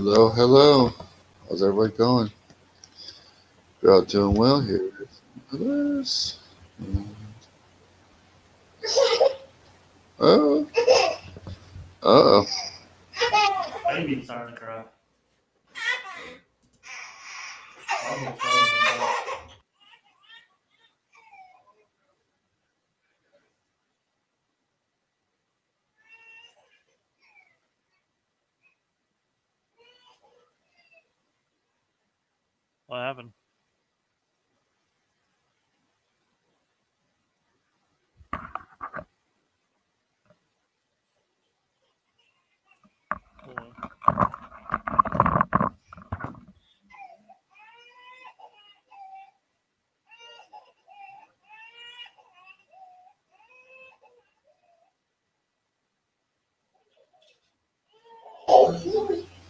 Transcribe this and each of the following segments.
Hello, hello. How's everybody going? You're all doing well here. Others. Oh, oh. Baby's starting to cry. Almost frozen to death. What happened? Hold on.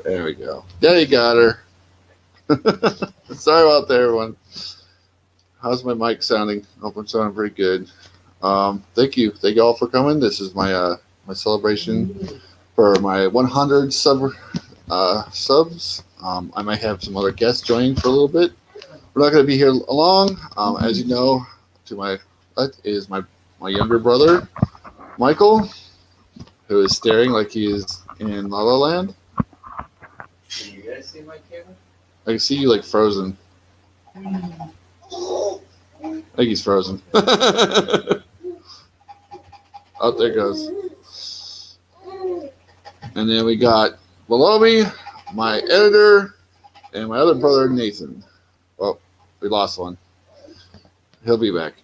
There we go. Yeah, you got her. Sorry about that, everyone. How's my mic sounding? Hope I'm sounding pretty good. Thank you all for coming. This is my celebration for my 100 subs. I might have some other guests joining for a little bit. We're not going to be here long. As you know, to my left is my younger brother, Michael, who is staring like he is in La La Land. Can you guys see my camera? I can see you like frozen. I think he's frozen. Oh, there it goes. And then we got below me, my editor, and my other brother, Nathan. Well, we lost one. He'll be back.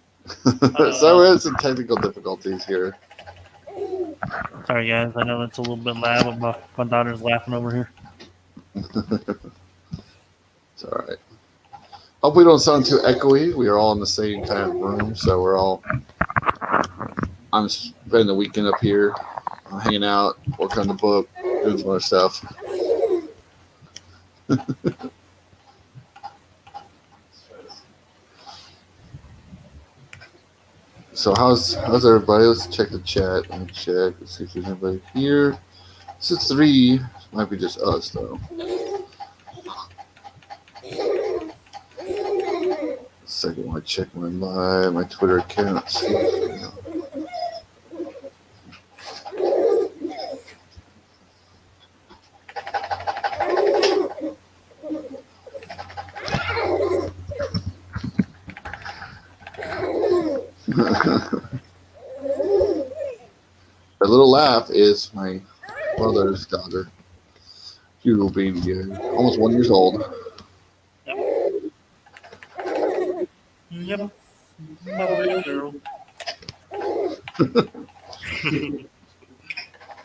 So we had some technical difficulties here. Sorry, guys. I know that's a little bit loud, but my daughter's laughing over here. It's all right. Hope we don't sound too echoey. We are all in the same kind of room, so we're all. I'm spending the weekend up here, hanging out, working on the book, doing some other stuff. So how's everybody? Let's check the chat and check. Let's see if there's anybody here. This is 3. Might be just us though. Second, I check my Twitter account. That little laugh is my brother's daughter. Cute little baby girl, almost 1 year old. Yep. Little girl.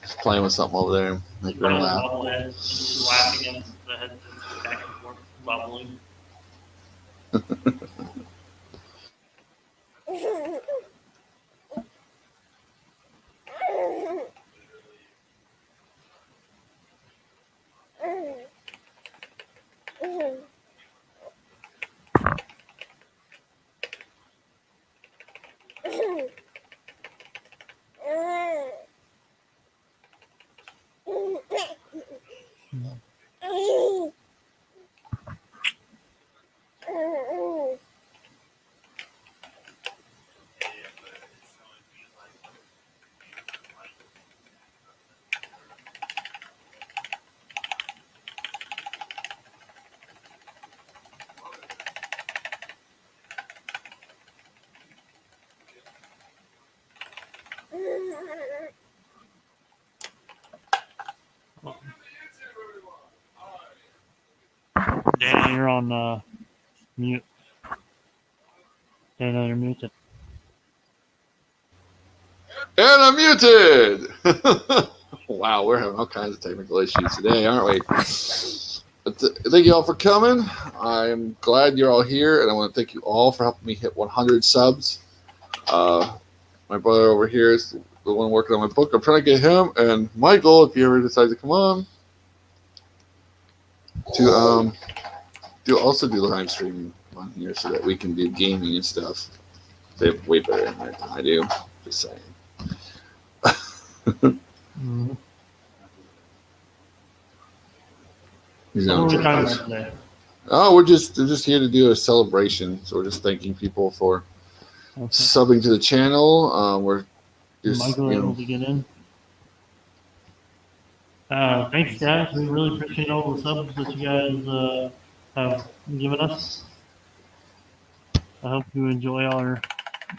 Just playing with something over there. Make her laugh. Bobblehead. She's laughing and the head just back and forth, bubbling. Danny, you're on mute. Danny, you're muted. And I'm muted! Wow, we're having all kinds of technical issues today, aren't we? But thank you all for coming. I'm glad you're all here, and I want to thank you all for helping me hit 100 subs. My brother over here is the one working on my book. I'm trying to get him, and Michael, if you ever decide to come on, to do the live streaming on here so that we can do gaming and stuff. They have way better internet than I do. Just saying. He's What on are we chat. talking about today? Oh, we're just here to do a celebration. So we're just thanking people for Okay. subbing to the channel. We're just Michael able to get in. Thanks, guys. We really appreciate all the subs that you guys have given us. I hope you enjoy our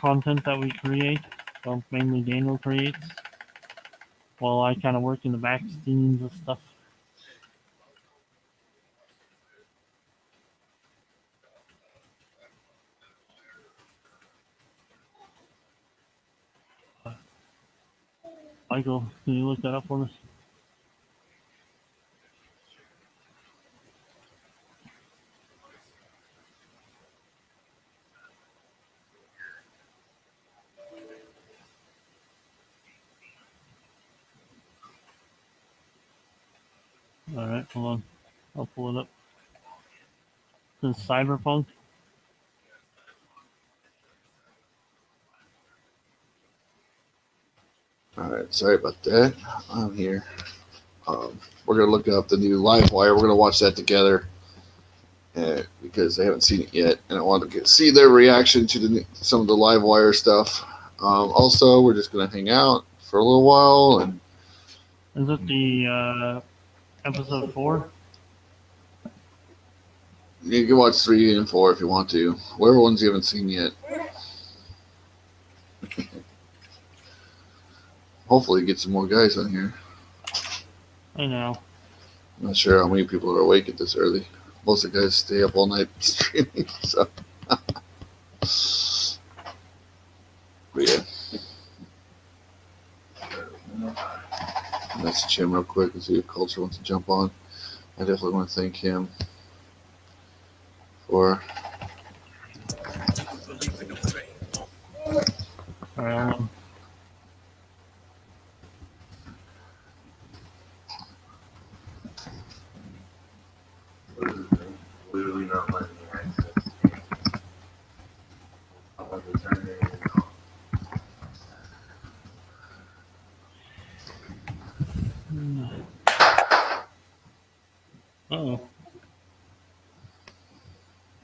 content that we create. Well, mainly Daniel creates, while I kind of work in the back scenes of stuff. Michael, can you look that up for us? All right, hold on. I'll pull it up. This is Cyberpunk. all right. Sorry about that. I'm here. We're gonna look up the new Livewire. We're gonna watch that together because they haven't seen it yet, and I want to see their reaction to some of the Livewire stuff. Also, we're just gonna hang out for a little while, and Is it the episode 4? you can watch 3 and 4 if you want to. Whatever ones you haven't seen yet. Hopefully, get some more guys on here. I know. I'm not sure how many people are awake at this early. Most of the guys stay up all night streaming. So, but yeah. Message him real quick and see if Culture wants to jump on. I definitely want to thank him for. All right, hold on. Literally not letting me access. I want to turn it in. Uh-oh.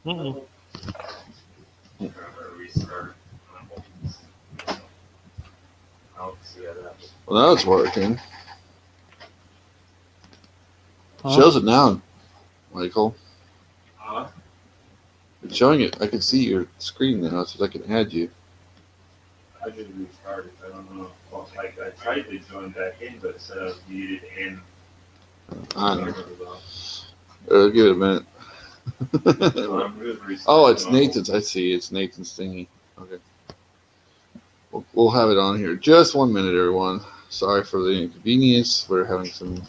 Uh-oh. I'm gonna restart. I'll see how that happens. Well, now it's working. Huh? Shows it now, Michael. Huh? It's showing it. I can see your screen now, so I can add you. I just restarted. I don't know. Well, like I tried to join back in, but it said I was muted and I don't know. Give it a minute. Oh, it's Nathan's. I see. It's Nathan's thingy. Okay. We'll have it on here. Just 1 minute, everyone. Sorry for the inconvenience. We're having some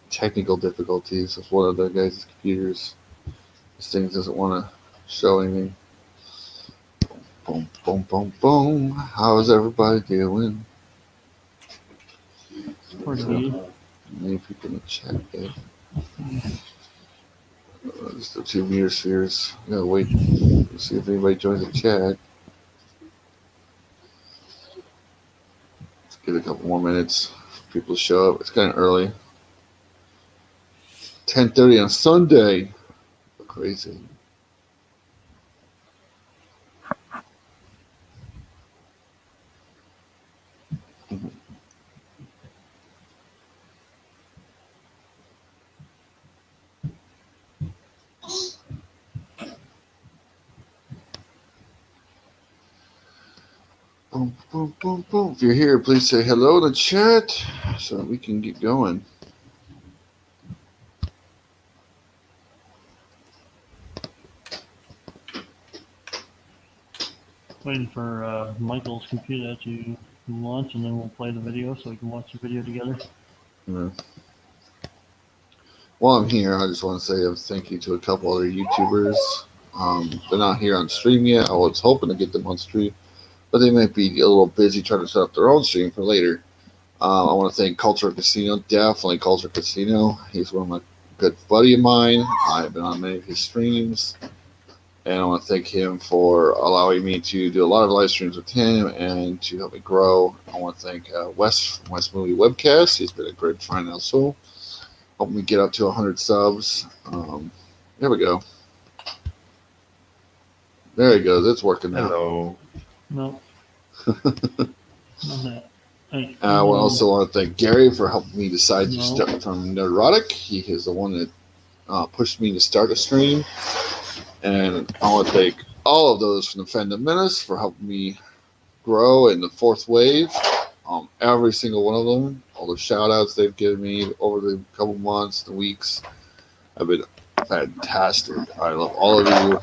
technical difficulties with one of the guys' computers. This thing doesn't want to show anything. Boom, boom, boom, boom. How's everybody doing? Pretty good. Many people in the chat, guys. Just the 2 meter spheres. Gotta wait. See if anybody joins the chat. Let's give it a couple more minutes for people to show up. It's kind of early. 10:30 on Sunday. Crazy. Boom, boom, boom, boom. If you're here, please say hello in the chat so that we can get going. Waiting for Michael's computer to launch, and then we'll play the video so we can watch the video together. Yeah. While I'm here, I just want to say a thank you to a couple other YouTubers. They're not here on stream yet. I was hoping to get them on stream, but they might be a little busy trying to set up their own stream for later. I want to thank Culture Casino, definitely Culture Casino. He's one of my good buddy of mine. I've been on many of his streams, and I want to thank him for allowing me to do a lot of live streams with him and to help me grow. I want to thank Wes from West Movie Webcast. He's been a great friend also. help me get up to 100 subs. There we go. There it goes. It's working now. Hello. No. Not that. Hey, I would also want to thank Gary for helping me decide to No. start from Neurotic. He is the one that pushed me to start a stream. And I want to thank all of those from the Fandom Menace for helping me grow in the fourth wave. Every single one of them, all the shout outs they've given me over the couple months, the weeks, have been fantastic. I love all of you.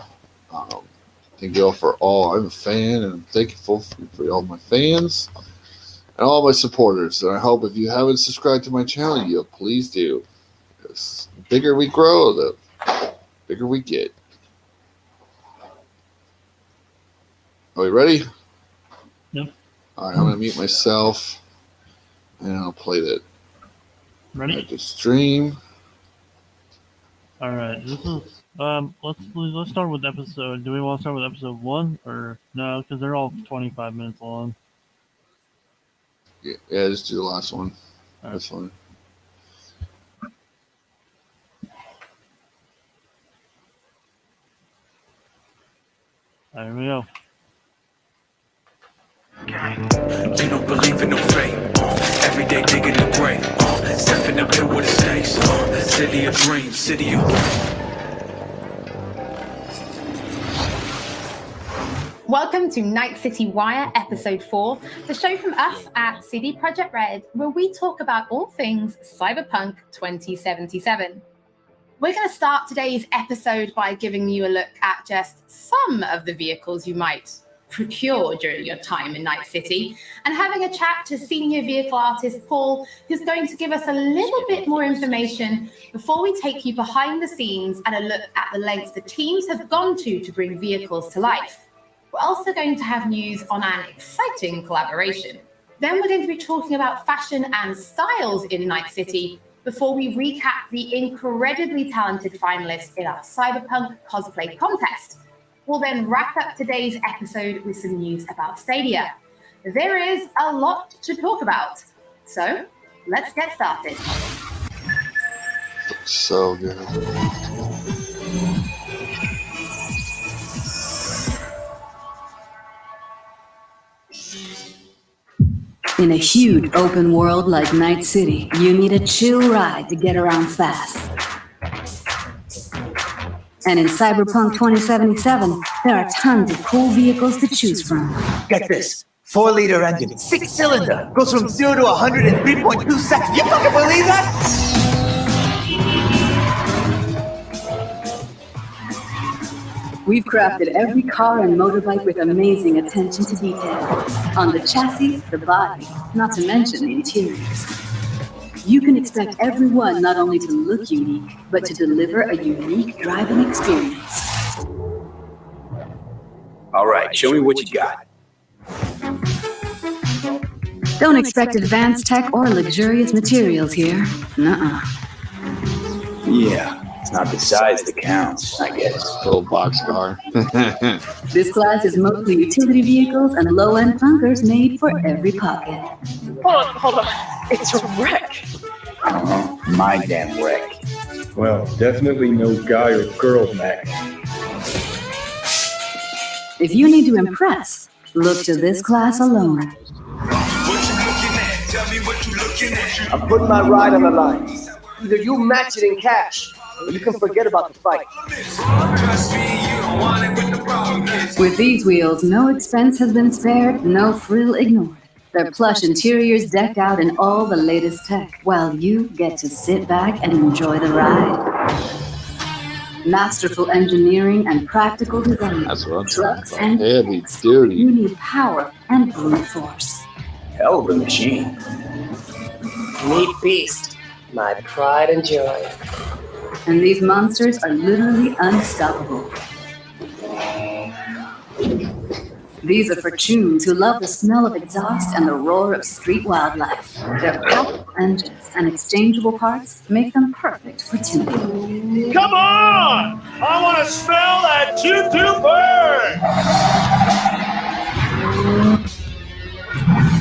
Thank you all for all. I'm a fan, and I'm thankful for all my fans and all my supporters. And I hope if you haven't subscribed to my channel, you please do. Because the bigger we grow, the bigger we get. Are we ready? Yep. All right, I'm going to mute myself, and I'll play that ready? at the stream. All right. This is let's start with episode. Do we want to start with episode 1 or no? Because they're all 25 minutes long. Yeah, just do the last one. All right. That's fine. There we go. They don't believe in no fate. Every day digging the grave. Stepping up to what it takes. City of dreams, city of. Welcome to Night City Wire, Episode 4, the show from us at CD Projekt Red, where we talk about all things Cyberpunk 2077. We're going to start today's episode by giving you a look at just some of the vehicles you might procure during your time in Night City, and having a chat to senior vehicle artist Paul, who's going to give us a little bit more information before we take you behind the scenes and a look at the lengths the teams have gone to bring vehicles to life. We're also going to have news on an exciting collaboration. Then we're going to be talking about fashion and styles in Night City before we recap the incredibly talented finalists in our Cyberpunk cosplay contest. We'll then wrap up today's episode with some news about Stadia. There is a lot to talk about. So let's get started. So good. In a huge open world like Night City, you need a chill ride to get around fast. And in Cyberpunk 2077, there are tons of cool vehicles to choose from. Get this. 4-liter engine, 6-cylinder, goes from 0 to 100 in 3.2 seconds. You fucking believe that? We've crafted every car and motorbike with amazing attention to detail. On the chassis, the body, not to mention the interiors. You can expect everyone not only to look unique, but to deliver a unique driving experience. All right, show me what you got. Don't expect advanced tech or luxurious materials here. Nuh-uh. Yeah, it's not the size that counts, I guess. Little boxcar. This class is mostly utility vehicles and low-end punkers made for every pocket. Hold on. It's a wreck. My damn wreck. Well, definitely no guy or girl mech. If you need to impress, look to this class alone. What you looking at? Tell me what you looking at. I'm putting my ride on the line. Either you match it in cash, or you can forget about the fight. Trust me, you don't want it with the problem kids. With these wheels, no expense has been spared, no frill ignored. Their plush interiors decked out in all the latest tech, while you get to sit back and enjoy the ride. Masterful engineering and practical design. That's what I'm Trucks talking about. and Heavy duty. you need power and brute force. Hell of a machine. Meat beast, my pride and joy. And these monsters are literally unstoppable. These are for tunes who love the smell of exhaust and the roar of street wildlife. Their powerful engines and exchangeable parts make them perfect for tuning. Come on! I want to smell that choo-choo bird!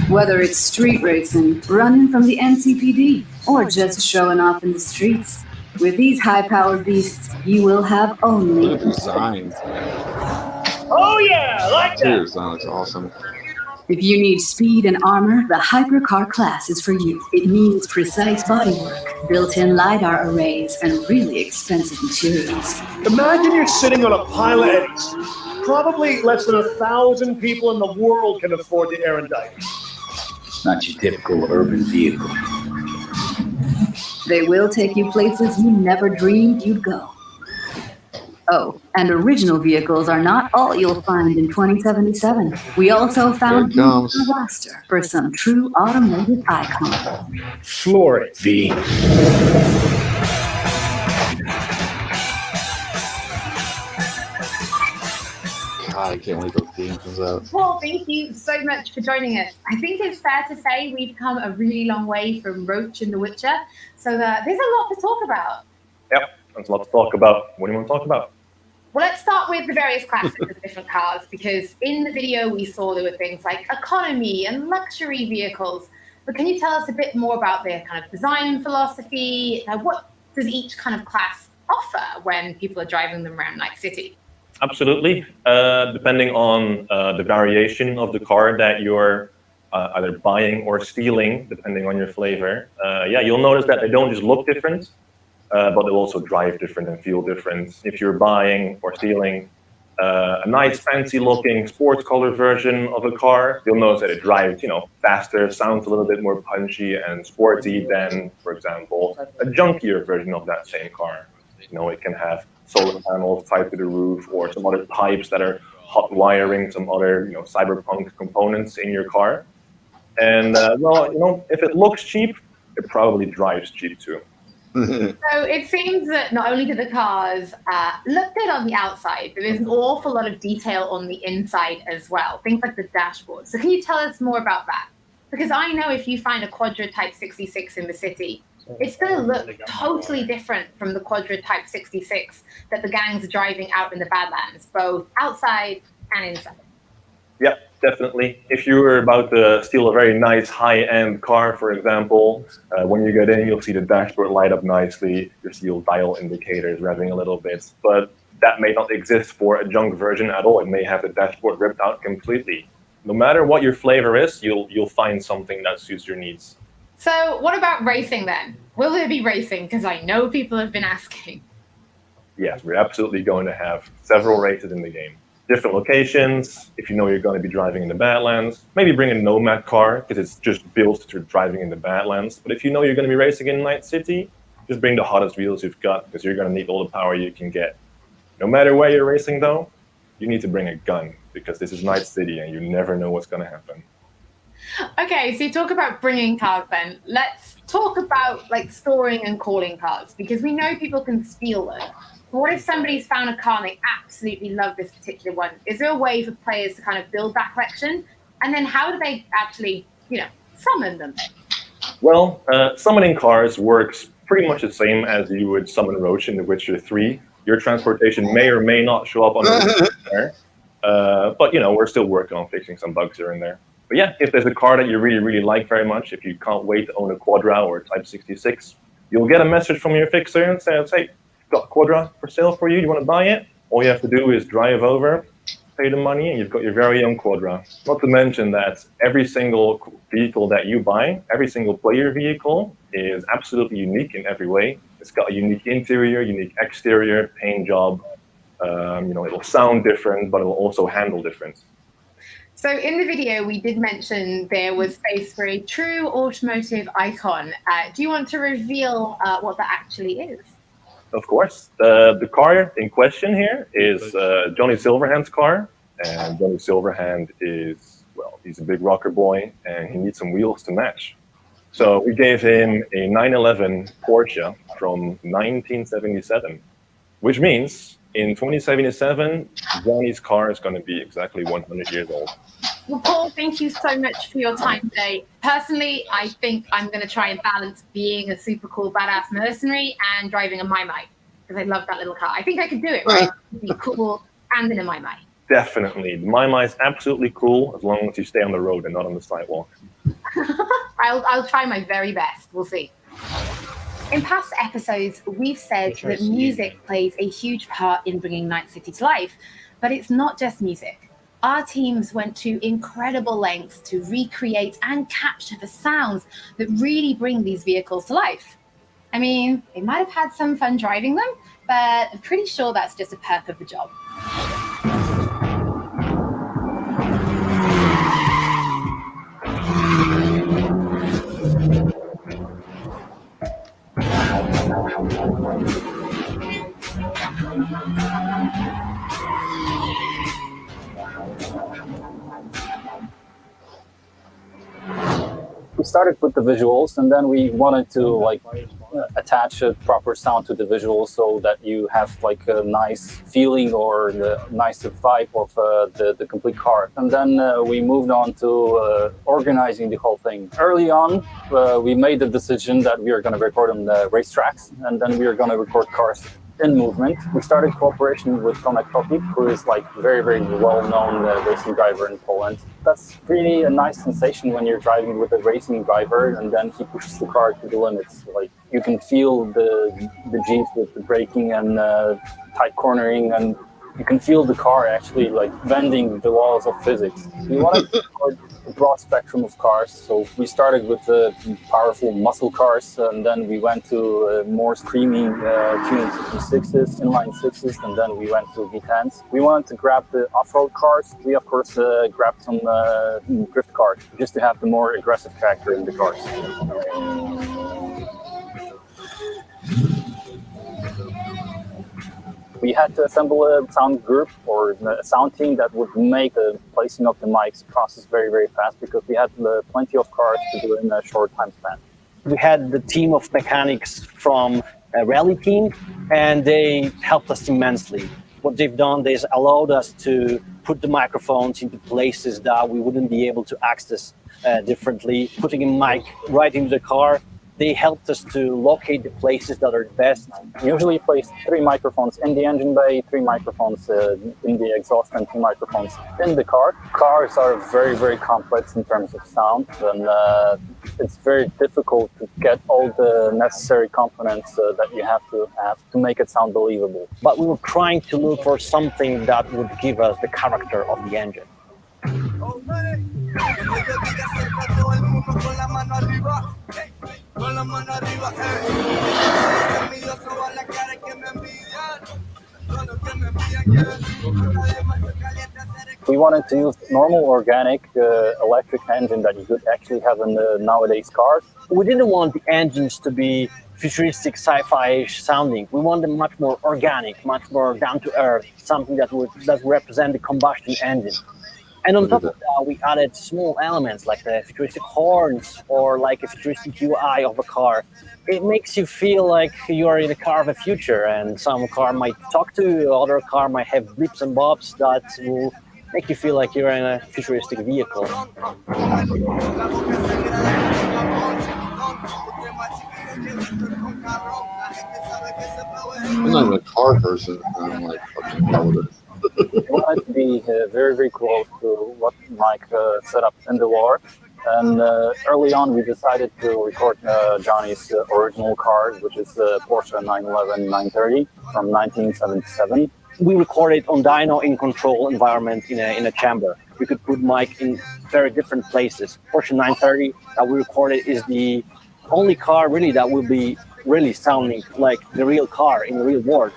Whether it's street racing, running from the NCPD, or just showing off in the streets, with these high-powered beasts, you will have only... Look at the designs. Oh yeah, I like Interior that. design looks awesome. If you need speed and armor, the Hypercar class is for you. It means precise bodywork, built-in LiDAR arrays, and really expensive materials. Imagine you're sitting on a pile of eddies. Probably less than 1,000 people in the world can afford the Erendite. Not your typical urban vehicle. They will take you places you never dreamed you'd go. Oh, and original vehicles are not all you'll find in 2077. We also found Here it comes. a roster for some true automotive icons. Floor it, V. God, I can't wait till the game comes out. Paul, thank you so much for joining us. I think it's fair to say we've come a really long way from Roach and The Witcher, so there's a lot to talk about. Yep, there's a lot to talk about. What do you want to talk about? Well, let's start with the various classes of different cars, because in the video we saw there were things like economy and luxury vehicles. But can you tell us a bit more about their kind of design philosophy? What does each kind of class offer when people are driving them around Night City? Absolutely. Depending on the variation of the car that you're either buying or stealing, depending on your flavor, you'll notice that they don't just look different, but they'll also drive different and feel different. If you're buying or stealing a nice fancy-looking sports color version of a car, you'll notice that it drives, faster, sounds a little bit more punchy and sporty than, for example, a junkier version of that same car. It can have solar panels tied to the roof, or some other pipes that are hot wiring some other, cyberpunk components in your car. And if it looks cheap, it probably drives cheap too. So it seems that not only do the cars look good on the outside, but there's an awful lot of detail on the inside as well, things like the dashboard. So can you tell us more about that? Because I know if you find a Quadra Type 66 in the city, it's going to look totally different from the Quadra Type 66 that the gangs are driving out in the Badlands, both outside and inside. Yeah, definitely. If you were about to steal a very nice high-end car, for example, when you get in, you'll see the dashboard light up nicely. You'll see your dial indicators revving a little bit, but that may not exist for a junk version at all. It may have the dashboard ripped out completely. No matter what your flavor is, you'll find something that suits your needs. So what about racing then? Will there be racing? Because I know people have been asking. Yes, we're absolutely going to have several races in the game. Different locations, if you know you're going to be driving in the Badlands. Maybe bring a Nomad car, because it's just built for driving in the Badlands. But if you know you're going to be racing in Night City, just bring the hottest wheels you've got, because you're going to need all the power you can get. No matter where you're racing, though, you need to bring a gun, because this is Night City, and you never know what's going to happen. Okay, so you talk about bringing cars then. Let's talk about storing and calling cars, because we know people can steal them. But what if somebody's found a car and they absolutely love this particular one? Is there a way for players to kind of build that collection? And then how do they actually, summon them? Well, summoning cars works pretty much the same as you would summon Roach in The Witcher 3. Your transportation may or may not show up on the there, but we're still working on fixing some bugs here and there. But yeah, if there's a car that you really, really like very much, if you can't wait to own a Quadra or a Type 66, you'll get a message from your fixer and says, hey, got Quadra for sale for you. You want to buy it? All you have to do is drive over, pay the money, and you've got your very own Quadra. Not to mention that every single vehicle that you buy, every single player vehicle, is absolutely unique in every way. It's got a unique interior, unique exterior, paint job. It'll sound different, but it'll also handle different. So in the video, we did mention there was space for a true automotive icon. Do you want to reveal what that actually is? Of course. The car in question here is Johnny Silverhand's car. And Johnny Silverhand is, he's a big rocker boy, and he needs some wheels to match. So we gave him a 911 Porsche from 1977, which means in 2077, Johnny's car is going to be exactly 100 years old. Well, Paul, thank you so much for your time today. Personally, I think I'm going to try and balance being a super cool, badass mercenary and driving a Mai, because I love that little car. I think I could do it, right? Be cool and in a Mai. Definitely. The Mai is absolutely cool as long as you stay on the road and not on the sidewalk. I'll try my very best. We'll see. In past episodes, we've said that music plays a huge part in bringing Night City to life, but it's not just music. Our teams went to incredible lengths to recreate and capture the sounds that really bring these vehicles to life. I mean, they might have had some fun driving them, but I'm pretty sure that's just a perk of the job. We started with the visuals, and then we wanted to attach a proper sound to the visuals so that you have like a nice feeling or the nice vibe of the complete car. And then we moved on to organizing the whole thing. Early on, we made the decision that we are going to record on the racetracks, and then we are going to record cars in movement. We started cooperation with Tomek Topik, who is like very, very well-known racing driver in Poland. That's really a nice sensation when you're driving with a racing driver and then he pushes the car to the limits. Like you can feel the G's with the braking and tight cornering, and you can feel the car actually like bending the laws of physics. We wanted to record a broad spectrum of cars, so we started with the powerful muscle cars, and then we went to more screaming tuned V6s, inline sixes, and then we went to V10s. We wanted to grab the off-road cars. We of course grabbed some drift cars just to have the more aggressive character in the cars. We had to assemble a sound group or a sound team that would make the placing of the mics process very, very fast because we had plenty of cars to do in a short time span. We had the team of mechanics from a rally team, and they helped us immensely. What they've done is allowed us to put the microphones into places that we wouldn't be able to access differently, putting a mic right into the car. They helped us to locate the places that are best. We usually place 3 microphones in the engine bay, 3 microphones in the exhaust, and 2 microphones in the car. Cars are very, very complex in terms of sound, and it's very difficult to get all the necessary components that you have to make it sound believable. But we were trying to look for something that would give us the character of the engine. We wanted to use normal organic electric engine that you could actually have in the nowadays cars. We didn't want the engines to be futuristic sci-fi-ish sounding. We want them much more organic, much more down to earth, something that would represent the combustion engine. And on top of that, we added small elements like the futuristic horns or like a futuristic UI of a car. It makes you feel like you are in a car of the future, and some car might talk to you, other car might have blips and bobs that will make you feel like you're in a futuristic vehicle. I'm not even a car person. I'm like fucking hell with it. We wanted to be very, very close to what Mike set up in the war. And early on, we decided to record Johnny's original car, which is the Porsche 911 930 from 1977. We recorded on dyno in control environment in a chamber. We could put Mike in very different places. Porsche 930 that we recorded is the only car really that will be really sounding like the real car in the real world.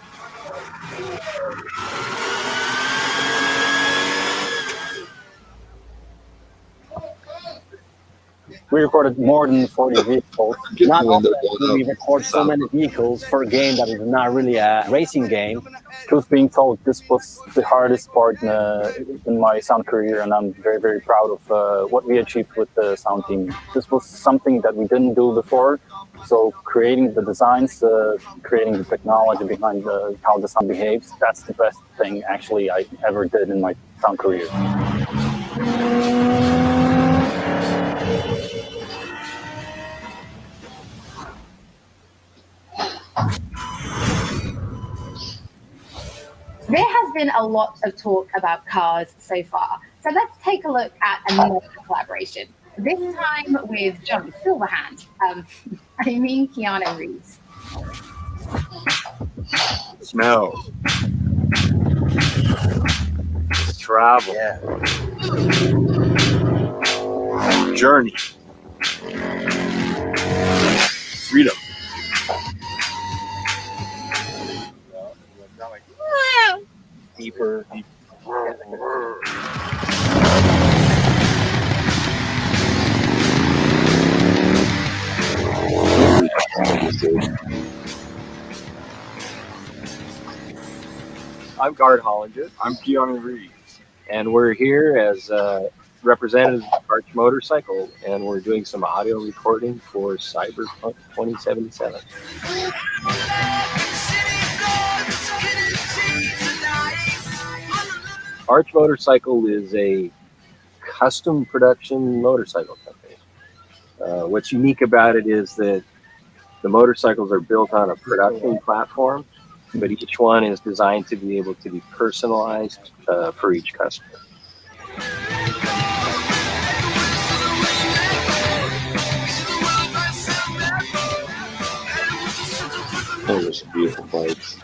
We recorded more than 40 vehicles. Not often do we record so many vehicles for a game that is not really a racing game. Truth being told, this was the hardest part in my sound career, and I'm very, very proud of what we achieved with the sound team. This was something that we didn't do before, so creating the designs, creating the technology behind how the sound behaves, that's the best thing actually I ever did in my sound career. There has been a lot of talk about cars so far, so let's take a look at another collaboration. This time with Johnny Silverhand. I mean Keanu Reeves. Smell. Travel. Journey. Freedom. Deeper. I'm Guard Hollinger. I'm Keanu Reeves. And we're here as representatives of Arch Motorcycle, and we're doing some audio recording for Cyberpunk 2077. Arch Motorcycle is a custom production motorcycle company. What's unique about it is that the motorcycles are built on a production platform, but each one is designed to be able to be personalized for each customer. Those are some beautiful bikes.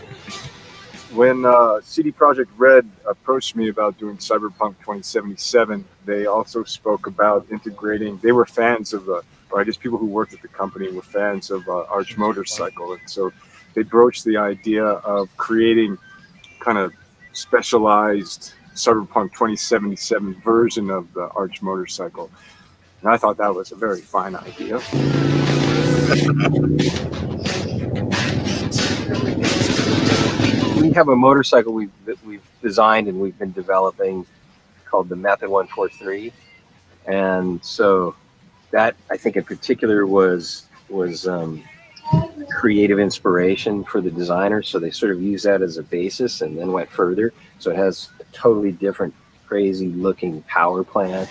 When CD Projekt Red approached me about doing Cyberpunk 2077, they also spoke about integrating. They were fans of, or I guess people who worked at the company were fans of Arch Motorcycle, and so they broached the idea of creating kind of specialized Cyberpunk 2077 version of the Arch Motorcycle, and I thought that was a very fine idea. We have a motorcycle that we've designed and we've been developing called the Method 143, and so that I think in particular was creative inspiration for the designers. So they sort of used that as a basis and then went further. So it has a totally different, crazy looking power plant.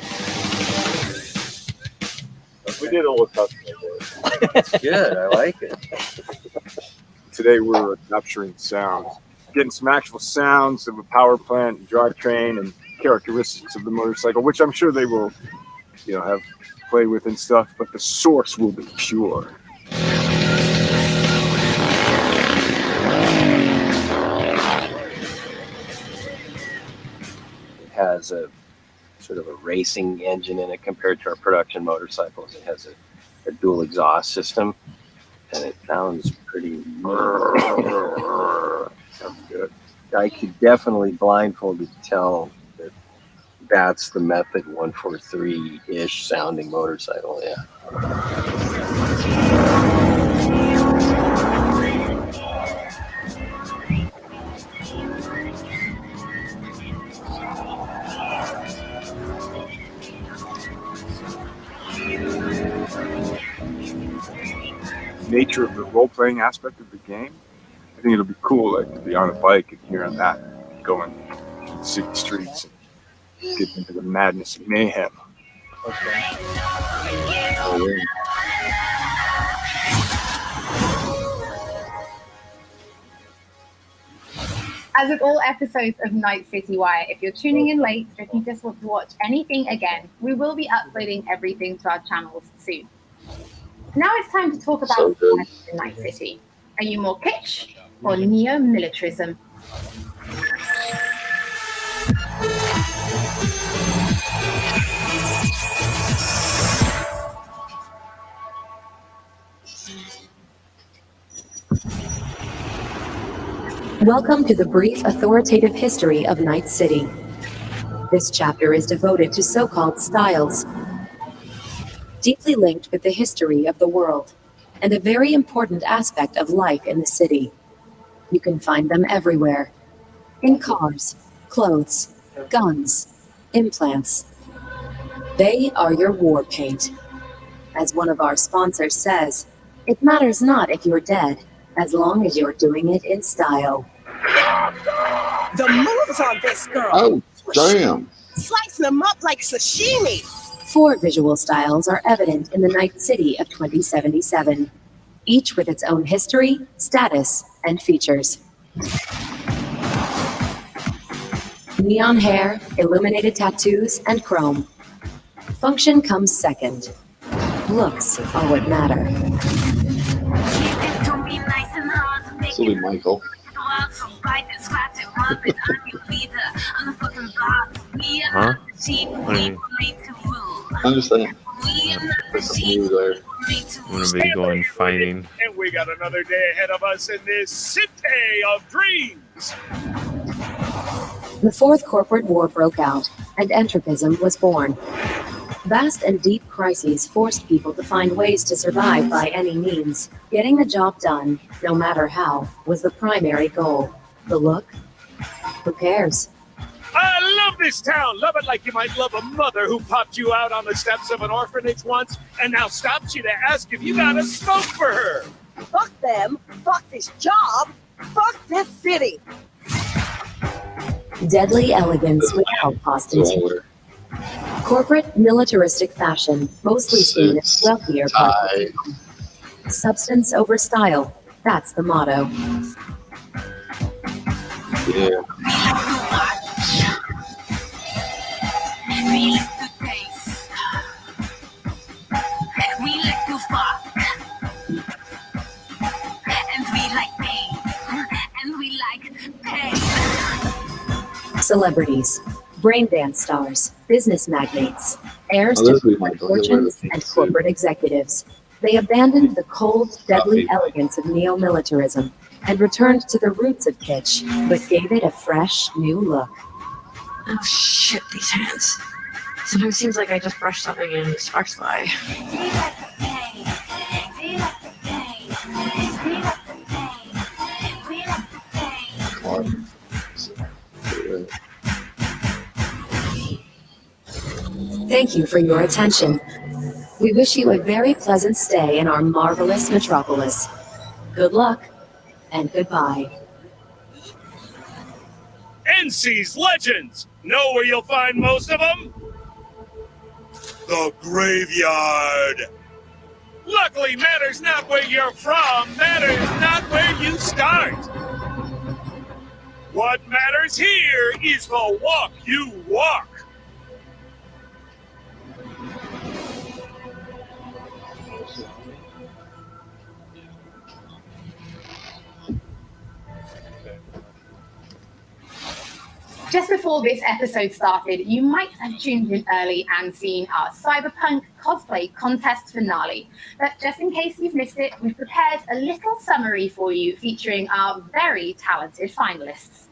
We did all the customization. It's good. I like it. Today we're capturing sounds, getting some actual sounds of a power plant, drivetrain, and characteristics of the motorcycle, which I'm sure they will, have play with and stuff. But the source will be pure. It has a sort of a racing engine in it compared to our production motorcycles. It has a dual exhaust system, and it sounds pretty. Sounds good. I could definitely blindfolded tell that that's the Method 143-ish sounding motorcycle. Yeah. Nature of the role-playing aspect of the game, I think it'll be cool, like, to be on a bike and hearing that, going through the city streets and get into the madness and mayhem. As with all episodes of Night City Wire, if you're tuning in late or if you just want to watch anything again, we will be uploading everything to our channels soon. Now it's time to talk about Night City. Are you more kitsch or neo-militarism? Welcome to the brief authoritative history of Night City. This chapter is devoted to so-called styles, deeply linked with the history of the world, and a very important aspect of life in the city. You can find them everywhere. In cars, clothes, guns, implants. They are your war paint. As one of our sponsors says, it matters not if you're dead, as long as you're doing it in style. The moves on this girl. Oh, damn. Slicing them up like sashimi. 4 visual styles are evident in the Night City of 2077, each with its own history, status, and features. Neon hair, illuminated tattoos, and chrome. Function comes second. Looks are what matter. Silly Michael. Huh? I'm just saying. There's something new there. I'm gonna be going fighting. And we got another day ahead of us in this city of dreams. The Fourth Corporate War broke out, and entropism was born. Vast and deep crises forced people to find ways to survive by any means. Getting the job done, no matter how, was the primary goal. The look? Who cares? I love this town. Love it like you might love a mother who popped you out on the steps of an orphanage once and now stops you to ask if you got a smoke for her. Fuck them. Fuck this job. Fuck this city. Deadly elegance without ostentatious. Corporate militaristic fashion, mostly seen in wealthier parts. Substance over style. That's the motto. Yeah. We like to taste. We like to fuck. And we like pain. And we like pain. Celebrities, braindance stars, business magnates, heirs Oh, to this would be corporate my favorite fortunes thing and to corporate executives. They abandoned the cold, deadly elegance of neo-militarism and returned to the roots of kitsch, but gave it a fresh, new look. Oh shit, these hands. Sometimes seems like I just brushed something and sparks fly. Thank you for your attention. We wish you a very pleasant stay in our marvelous metropolis. Good luck and goodbye. NC's Legends. Know where you'll find most of them? The graveyard. Luckily, matters not where you're from, matters not where you start. What matters here is the walk you walk. Just before this episode started, you might have tuned in early and seen our Cyberpunk cosplay contest finale. But just in case you've missed it, we've prepared a little summary for you featuring our very talented finalists.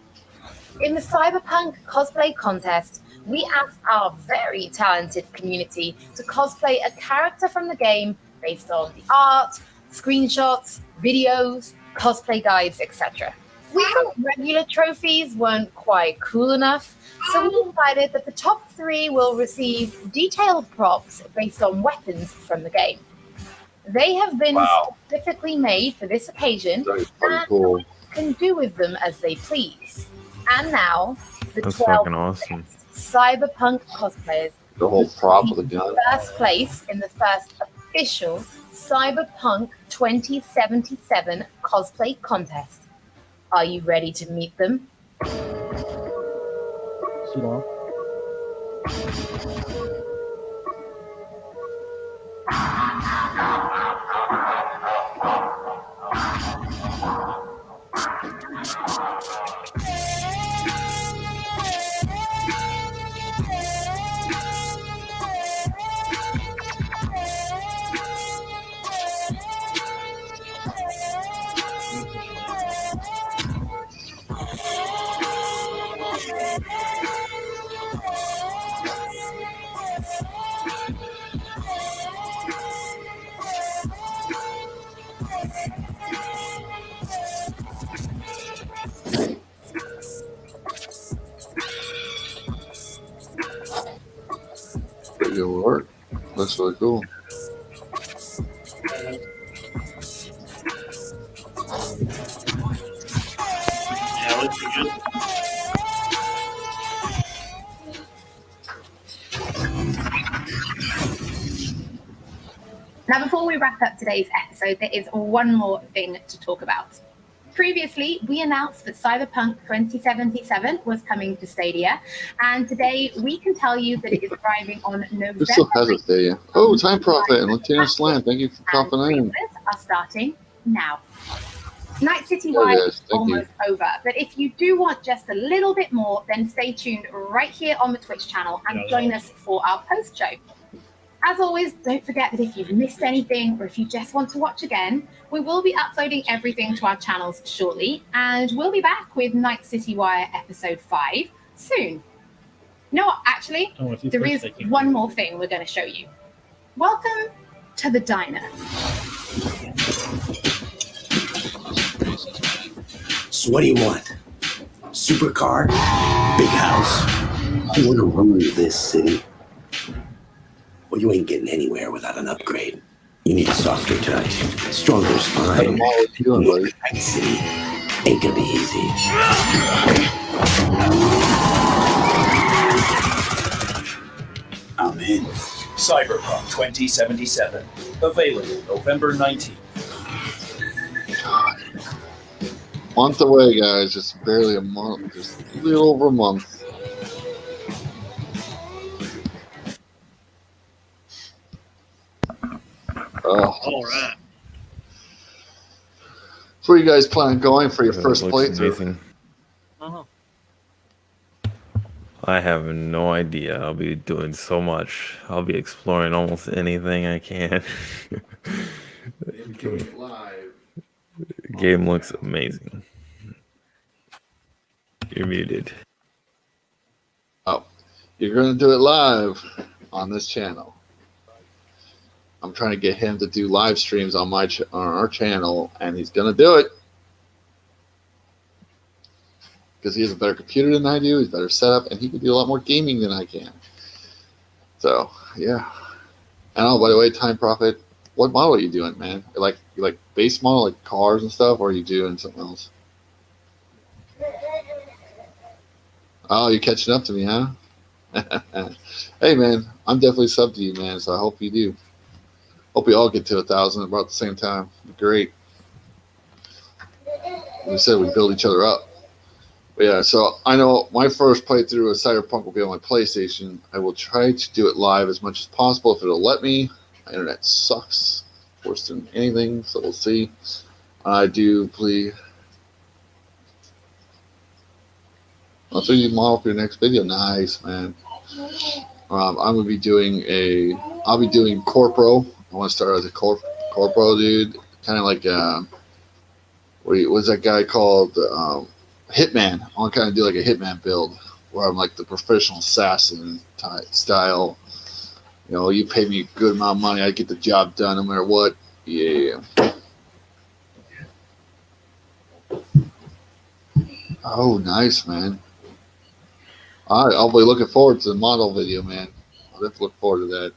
In the Cyberpunk cosplay contest, we asked our very talented community to cosplay a character from the game based on the art, screenshots, videos, cosplay guides, etc. We thought regular trophies weren't quite cool enough, so we decided that the top 3 will receive detailed props based on weapons from the game. They have been specifically made for this occasion and cool. can do with them as they please. And now, the That's 12 fucking awesome. Cyberpunk cosplayers The whole prop with the gun. first place in the first official Cyberpunk 2077 cosplay contest. Are you ready to meet them? Pretty good work. Looks really cool. Yeah, looks good. Now, before we wrap up today's episode, there is one more thing to talk about. Previously, we announced that Cyberpunk 2077 was coming to Stadia, and today we can tell you that it is arriving on Who November. still has a Stadia? Oh, Time Prophet and Latino Slam. Thank you for popping in. Are starting now. Night City There it Wire is. is Thank you. almost over, but if you do want just a little bit more, then stay tuned right here on the Twitch channel and join us for our post show. As always, don't forget that if you've missed anything or if you just want to watch again, we will be uploading everything to our channels shortly, and we'll be back with Night City Wire episode 5 soon. No, actually, there is one more thing we're going to show you. Welcome to the diner. So what do you want? Supercar? Big house? You want to rule this city? Well, you ain't getting anywhere without an upgrade. You need a softer touch, stronger spine. Night City ain't gonna be easy. I'm in. Cyberpunk 2077. Available November 19th. Month away, guys. Just barely a month. Just a little over a month. Oh. All right. So where you guys plan on going for your That first looks playthrough? amazing. I have no idea. I'll be doing so much. I'll be exploring almost anything I can. Game looks amazing. You're muted. Oh, you're going to do it live on this channel. I'm trying to get him to do live streams on on our channel, and he's going to do it. Because he has a better computer than I do, he's better setup, and he can do a lot more gaming than I can. So, yeah. And oh, by the way, Time Prophet, what model are you doing, man? You like base model, like cars and stuff, or are you doing something else? Oh, you're catching up to me, huh? Hey, man, I'm definitely sub to you, man, so I hope you do. Hope we all get to 1,000 about the same time. Great. We said we build each other up. But yeah, so I know my first playthrough of Cyberpunk will be on my PlayStation. I will try to do it live as much as possible if it'll let me. My internet sucks worse than anything, so we'll see. I do please. I'll show you the model for your next video. Nice, man. I'm gonna be doing I'll be doing Corpro. I want to start as a Corpro dude, kind of like what's that guy called? Hitman. I want to kind of do like a Hitman build where I'm like the professional assassin type style. You know, you pay me a good amount of money, I get the job done no matter what. Yeah. Oh, nice, man. All right, I'll be looking forward to the model video, man. I'll have to look forward to that.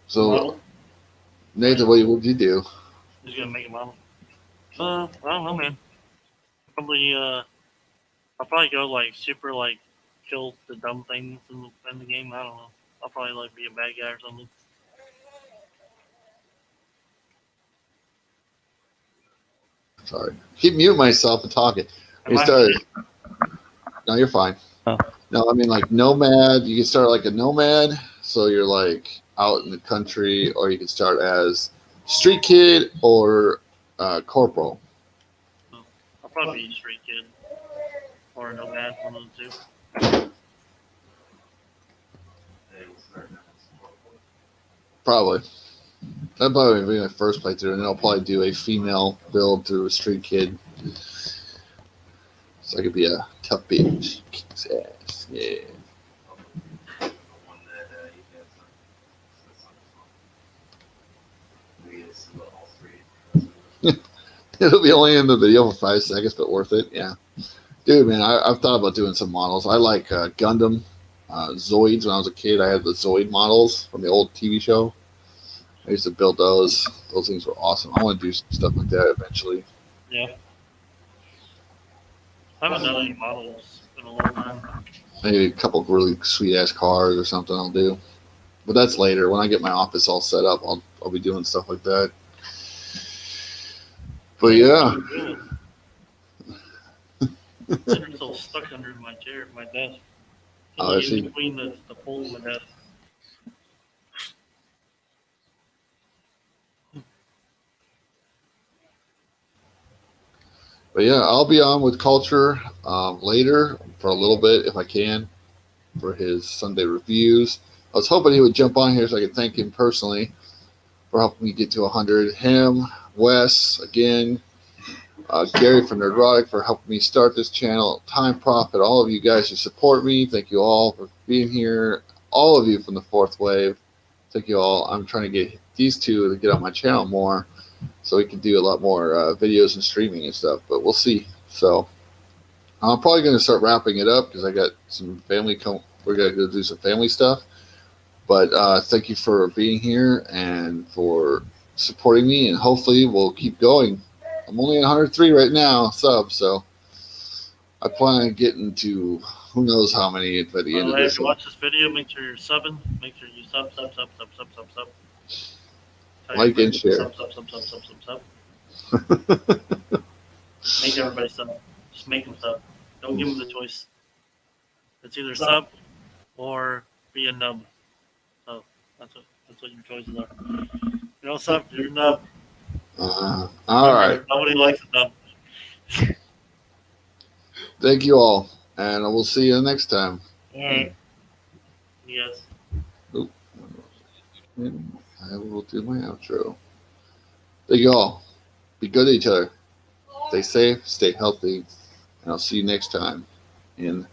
So, Nathan, what would you do? Just gonna make a model. I don't know, man. Probably, I'll probably go like super like kill the dumb things in the game. I don't know. I'll probably like be a bad guy or something. Sorry, keep muting myself and talking. You started. No, you're fine. No, I mean like nomad. You can start like a nomad, so you're like out in the country, or you can start as street kid or corporal. I'll probably be a street kid or a nomad, one of the two. Probably. That'd probably be my first playthrough, and then I'll probably do a female build through a street kid. So I could be a tough bitch. Kicks ass. Yeah. It'll be only in the video for 5 seconds, but worth it. Yeah. Dude, man, I've thought about doing some models. I like Gundam, Zoids. When I was a kid, I had the Zoid models from the old TV show. I used to build those. Those things were awesome. I want to do stuff like that eventually. Yeah. I haven't done any models in a long time. Maybe a couple of really sweet ass cars or something I'll do. But that's later. When I get my office all set up, I'll be doing stuff like that. But yeah. I'm so stuck under my chair, my desk. Oh, I In see. between the pole and the desk. But yeah, I'll be on with Culture later for a little bit if I can for his Sunday reviews. I was hoping he would jump on here so I could thank him personally for helping me get to 100. Him, Wes, again, Gary from Nerdrotic for helping me start this channel, Time Prophet, all of you guys who support me. Thank you all for being here. All of you from the Fourth Wave. Thank you all. I'm trying to get these two to get on my channel more so we can do a lot more videos and streaming and stuff, but we'll see. So I'm probably going to start wrapping it up because I got some family we're going to go do some family stuff. But thank you for being here and for supporting me, and hopefully we'll keep going. I'm only at 103 right now subs, so I plan on getting to who knows how many by the end of If this. you watch this video, make sure you're subbing. Make sure you sub. Tell Like your and friends share. Sub. Make everybody sub. Just make them sub. Don't give them the choice. It's either sub or be a nub. So that's what your choices are. You don't sub, you're a nub. All right. Nobody likes a nub. Thank you all, and we'll see you next time. Alright. Yes. Oop. I will do my outro. Thank you all. Be good to each other. Stay safe, stay healthy, and I'll see you next time in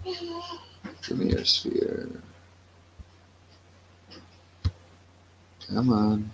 the Mirror Sphere. Come on.